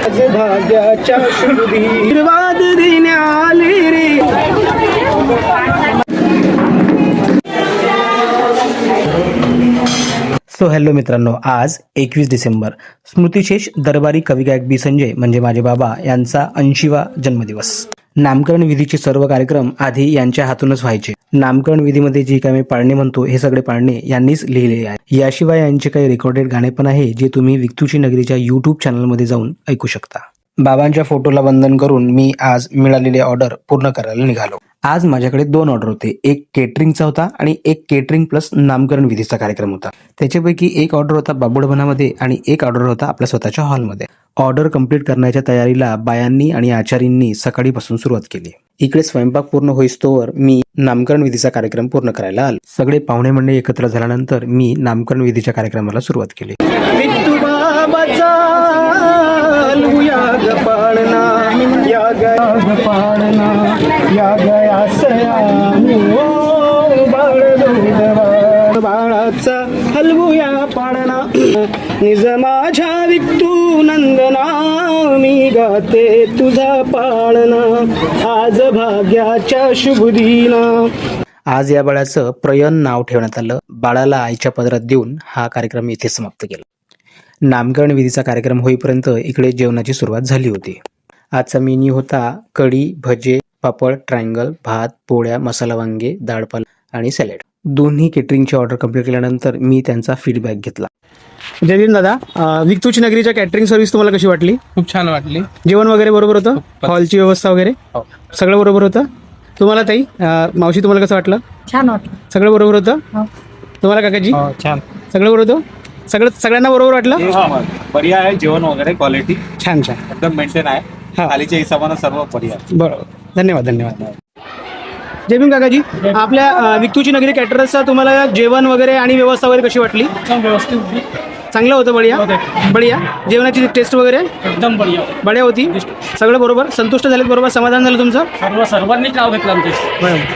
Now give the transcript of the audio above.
भाग्याच्या आशीर्वाद देण्या आले रे. सो हॅलो मित्रांनो, आज 21 डिसेंबर स्मृतिशेष दरबारी कविगायक बी संजय म्हणजे माझे बाबा यांचा 80वा जन्मदिवस. नामकरण विधीचे सर्व कार्यक्रम आधी यांच्या हातूनच व्हायचे. नामकरण विधीमध्ये जी काही मी पाळणे म्हणतो हे सगळे पाळणे यांनीच लिहिले आहे. याशिवाय यांचे काही रेकॉर्डेड गाणे पण आहे जे तुम्ही विक्तूची नगरीच्या यूट्यूब चॅनलमध्ये जाऊन ऐकू शकता. बाबांच्या फोटोला वंदन करून मी आज मिळालेली ऑर्डर पूर्ण करायला निघालो. आज माझ्याकडे 2 ऑर्डर होते. एक केटरिंगचा होता आणि एक केटरिंग प्लस नामकरण विधीचा कार्यक्रम होता. त्याच्यापैकी एक ऑर्डर होता बाबुडभनामध्ये आणि एक ऑर्डर होता आपल्या स्वतःच्या हॉलमध्ये. ऑर्डर कंप्लीट करण्याच्या तयारीला बायांनी आणि आचार्यांनी सकाळीपासून सुरुवात केली. इकडे स्वयंपाक पूर्ण होईस्तोवर मी नामकरण विधीचा कार्यक्रम पूर्ण करायला आलो. सगळे पाहुणे मंडळी एकत्र झाल्यानंतर मी नामकरण विधीच्या कार्यक्रमाला सुरुवात केली. बाळाचा हलवूया पाळणा निज माझ्या विक्तू नंदना मी गाते तुझा पाळणा आज भाग्याच्या शुभ दिना. आज या बाळाचं प्रयन नाव ठेवण्यात आलं. बाळाला आईच्या पदरात देऊन हा कार्यक्रम इथे समाप्त केला. नामकरण विधीचा कार्यक्रम होईपर्यंत इकडे जेवणाची सुरुवात झाली होती. आजचा मेन्यू होता कढी, भजे, पापड, ट्रायंगल, भात, पोळ्या, मसाला वांगे, डाळपाल आणि सॅलेड. दोन्ही केटरिंगची ऑर्डर कंप्लीट केल्यानंतर मी त्यांचा फीडबॅक घेतला. जय भीम दादा, विक्तूची नगरीच्या कॅटरिंग सर्व्हिस तुम्हाला कशी वाटली? खूप छान वाटली. जेवण वगैरे बरोबर होतं? हॉलची व्यवस्था वगैरे सगळं बरोबर होतं? तुम्हाला ताई, मावशी तुम्हाला कसं वाटलं? छान वाटलं. सगळं बरोबर होतं? तुम्हाला काकाजी? छान. सगळं बरोबर होतं? सगळ्यांना बरोबर वाटलं? बढिया आहे. जेवण वगैरे क्वालिटी छान छान एकदम मेंटेन आहे. थालीच्या हिशोबाने सर्व बढिया. बरोबर, धन्यवाद धन्यवाद. जय भीम काकाजी, आपल्या विक्तूची नगरी कॅटरर्सचा तुम्हाला जेवण वगैरे आणि व्यवस्था वगैरे कशी वाटली? व्यवस्थित चांगलं होतं? बढिया बढिया. जेवणाची टेस्ट वगैरे एकदम बढिया होती? सगळं बरोबर? संतुष्ट झालेत? बरोबर समाधान झालं तुमचं? सर्वांनीच नाव घेतलं आमचे.